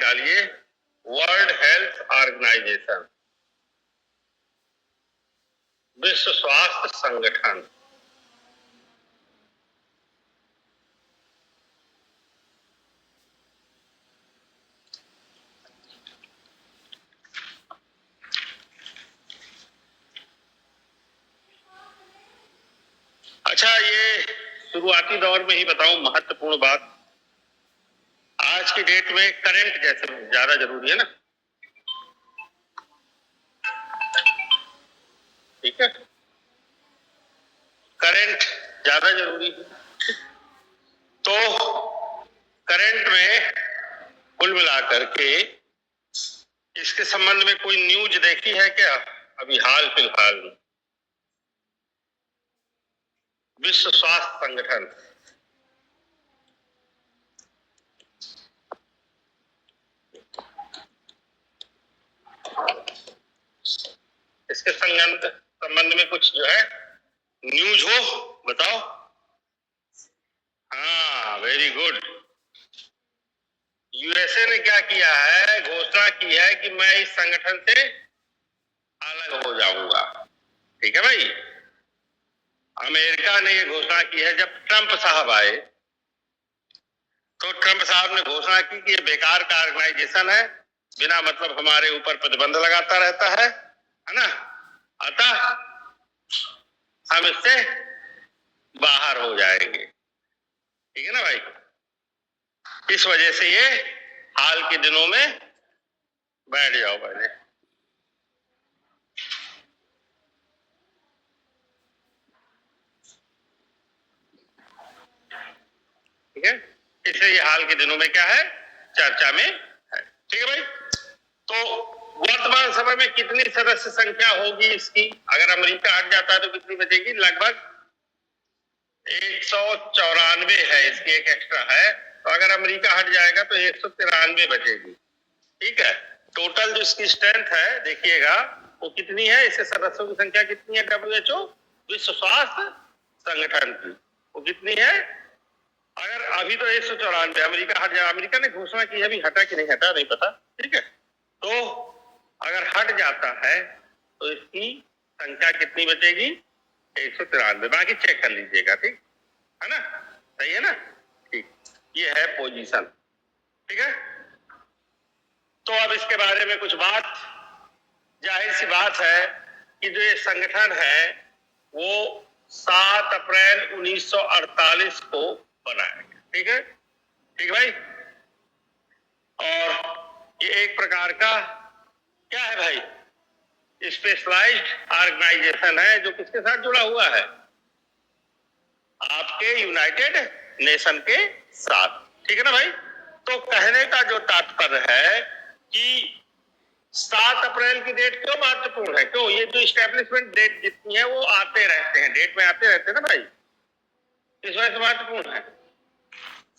निकालिए, world Health organisation, विश्व स्वास्थ्य संगठन। अच्छा, ये शुरुआती दौर में ही बताऊं महत्वपूर्ण बात, आज की डेट में करंट जैसे ज्यादा जरूरी है ना, ठीक है, करंट ज्यादा जरूरी है। तो करंट में कुल मिलाकर के इसके संबंध में कोई न्यूज देखी है क्या अभी हाल फिलहाल में? विश्व स्वास्थ्य संगठन, इसके संबंध में कुछ जो है न्यूज हो, बताओ। हाँ, वेरी गुड। यूएसए ने क्या किया है, घोषणा की है कि मैं इस संगठन से अलग हो जाऊंगा। ठीक है भाई। अमेरिका ने ये घोषणा की है। जब ट्रंप साहब आए तो ट्रंप साहब ने घोषणा की कि ये बेकार का ऑर्गेनाइजेशन है, बिना मतलब हमारे ऊपर प्रतिबंध लगाता रहता है ना, अतः हम इससे बाहर हो जाएंगे। ठीक है ना भाई। इस वजह से ये हाल के दिनों में, बैठ जाओ पहले, ठीक है, इसलिए ये हाल के दिनों में क्या है, चर्चा में है। ठीक है भाई। तो वर्तमान समय में कितनी सदस्य संख्या होगी इसकी, अगर अमेरिका हट जाता है तो कितनी बचेगी? लगभग 194 है, इसकी एक एक्स्ट्रा है, तो अगर अमेरिका हट जाएगा तो 193 बचेगी। ठीक है। टोटल जो इसकी स्ट्रेंथ है देखिएगा वो कितनी है, इसके सदस्यों की संख्या कितनी है WHO विश्व स्वास्थ्य संगठन की, वो कितनी है? अगर अभी तो 194, अमेरिका हट जाए, अमेरिका ने घोषणा की है, अभी हटा कि नहीं हटा नहीं पता। ठीक है। तो अगर हट जाता है तो इसकी संख्या कितनी बचेगी? 193। बाकी चेक कर लीजिएगा, ठीक है ना, सही है ना। ठीक, ये है पोजीशन। ठीक है। तो अब इसके बारे में कुछ बात, जाहिर सी बात है कि जो ये संगठन है वो 7 अप्रैल 1948 को बनाया गया। ठीक है, ठीक भाई। और ये एक प्रकार का क्या है भाई, स्पेशलाइज्ड ऑर्गेनाइजेशन है, जो किसके साथ जुड़ा हुआ है? आपके यूनाइटेड नेशन के साथ। ठीक है ना भाई। तो कहने का जो तात्पर्य है कि 7 अप्रैल की डेट क्यों महत्वपूर्ण है, क्यों? ये जो स्टैब्लिशमेंट डेट जितनी है वो आते रहते हैं, डेट में आते रहते हैं ना भाई, इस वजह से महत्वपूर्ण है।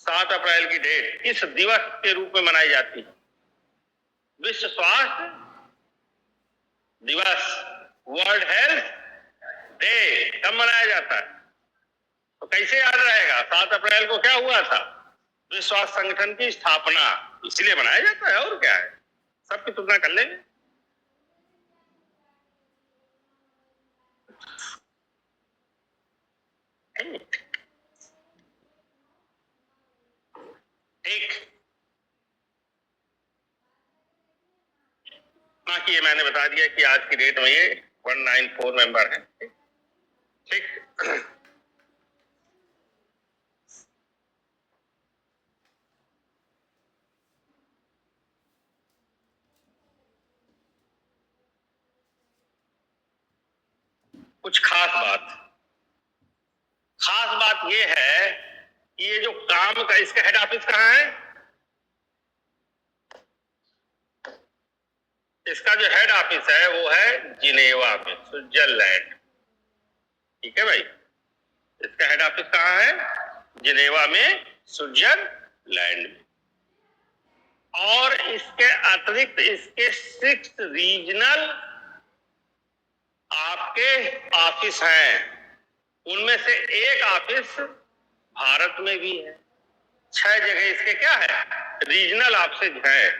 7 अप्रैल की डेट किस दिवस के रूप में मनाई जाती है? विश्व स्वास्थ्य दिवस, वर्ल्ड हेल्थ डे, कब मनाया जाता है? तो कैसे याद रहेगा? 7 अप्रैल को क्या हुआ था? विश्व स्वास्थ्य संगठन की स्थापना, इसलिए मनाया जाता है, और क्या है, सबकी तुलना कर लेंगे। ठीक, बाकी ये मैंने बता दिया कि आज की डेट में ये 194 मेंबर है। ठीक, कुछ खास बात ये है कि ये जो काम का, इसका हेड ऑफिस कहाँ है? इसका जो हेड ऑफिस है वो है जिनेवा में, स्विट्जरलैंड। ठीक है भाई। इसका हेड ऑफिस कहाँ है? जिनेवा में, स्विट्जरलैंड में। और इसके अतिरिक्त इसके 6 रीजनल आपके ऑफिस हैं, उनमें से एक ऑफिस भारत में भी है। 6 जगह इसके क्या है, रीजनल ऑफिस है।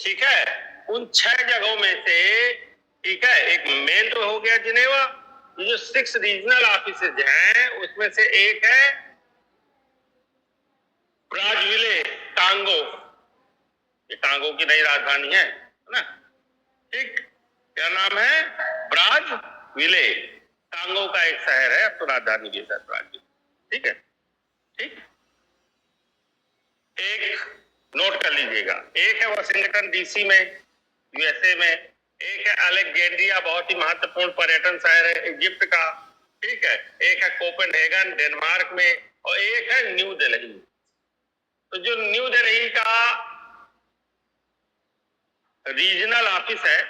ठीक है, उन 6 जगहों में से, ठीक है, एक मेन तो हो गया जिनेवा, जो 6 रीजनल ऑफिसेज हैं उसमें से एक है ब्राज़विले, कांगो। ये कांगो की नई राजधानी है ना। ठीक, क्या नाम है? ब्राज़विले, कांगो का एक शहर है, अब तो राजधानी भी है ब्राज़विले। ठीक है, ठीक। एक नोट कर लीजिएगा, एक है वाशिंगटन डीसी में, यूएसए में। एक है अलेक्जेंड्रिया, बहुत ही महत्वपूर्ण पर्यटन शहर है इजिप्ट का। ठीक है, एक है कोपेनहेगन डेनमार्क में, और एक है न्यू दिल्ली। तो जो न्यू दिल्ली का रीजनल ऑफिस है,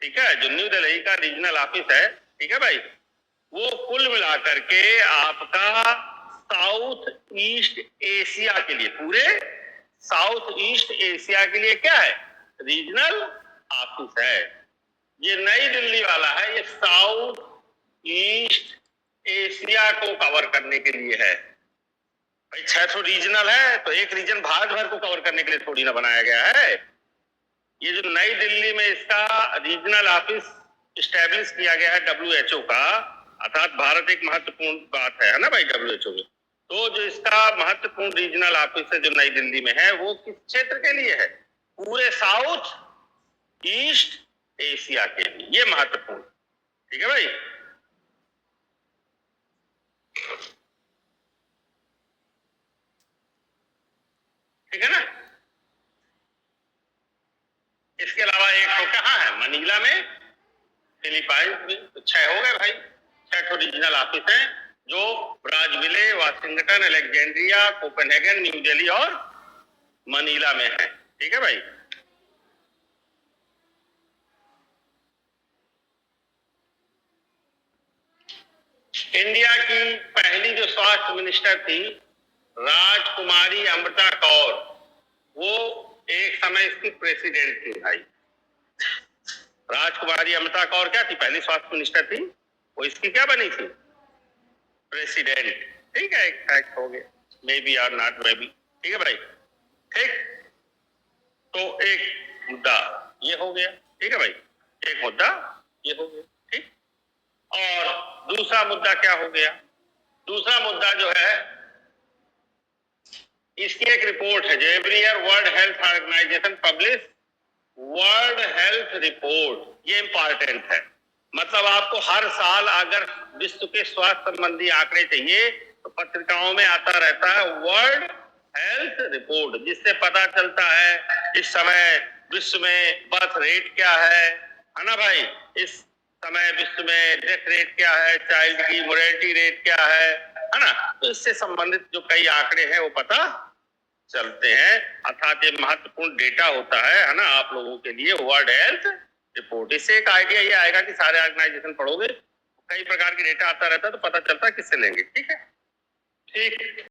ठीक है, जो न्यू दिल्ली का रीजनल ऑफिस है, ठीक है भाई, वो कुल मिलाकर के आपका साउथ ईस्ट एशिया के लिए, पूरे साउथ ईस्ट एशिया के लिए क्या है? रीजनल ऑफिस है। ये नई दिल्ली वाला है, ये साउथ ईस्ट एशिया को कवर करने के लिए है। भाई 600 रीजनल है, तो एक रीजन भारत भर को कवर करने के लिए थोड़ी ना बनाया गया है। ये जो नई दिल्ली में इसका रीजनल ऑफिस स्टैब्लिश किया गया है WHO का, अर्थात भारत एक महत्वपूर्ण बात है ना भाई WHO में। तो जो इसका महत्वपूर्ण रीजनल ऑफिस है जो नई दिल्ली में है, वो किस क्षेत्र के लिए है? पूरे साउथ ईस्ट एशिया के लिए, ये महत्वपूर्ण। ठीक है भाई, ठीक है ना। इसके अलावा एक तो कहाँ है? मनीला में, फिलीपाइंस में। तो 6 हो गए भाई, 6 रीजनल ऑफिस हैं, जो Brazzaville, Washington, Alexandria, Copenhagen, New Delhi और मनीला में है। ठीक है भाई, इंडिया की पहली जो स्वास्थ्य मिनिस्टर थी, राजकुमारी अमृता कौर, वो एक समय इसकी प्रेसिडेंट थी भाई। राजकुमारी अमृता कौर क्या थी? पहली स्वास्थ्य मिनिस्टर थी, वो इसकी क्या बनी थी? प्रेसिडेंट। ठीक है, एक फैक्ट हो गया, मे बी और नॉट मे बी। ठीक है भाई, ठीक। तो एक मुद्दा ये हो गया, ठीक है भाई, एक मुद्दा ये हो गया, ठीक। और दूसरा मुद्दा क्या हो गया? दूसरा मुद्दा जो है, इसकी एक रिपोर्ट है जो every year World Health Organization publish World Health Report, ये इंपॉर्टेंट है। मतलब आपको हर साल अगर विश्व के स्वास्थ्य संबंधी आंकड़े चाहिए तो पत्रिकाओं में आता रहता है वर्ल्ड हेल्थ रिपोर्ट, जिससे पता चलता है इस समय विश्व में बर्थ रेट क्या है ना भाई, इस समय विश्व में डेथ रेट क्या है, चाइल्ड की मोर्टेलिटी रेट क्या है ना। तो इससे संबंधित जो कई आंकड़े हैं वो पता चलते हैं, अर्थात ये महत्वपूर्ण डेटा होता है ना आप लोगों के लिए, वर्ल्ड हेल्थ रिपोर्ट। इससे एक आइडिया ये आएगा कि सारे ऑर्गेनाइजेशन पढ़ोगे, कई प्रकार की डेटा आता रहता है तो पता चलता है किससे लेंगे। ठीक है, ठीक।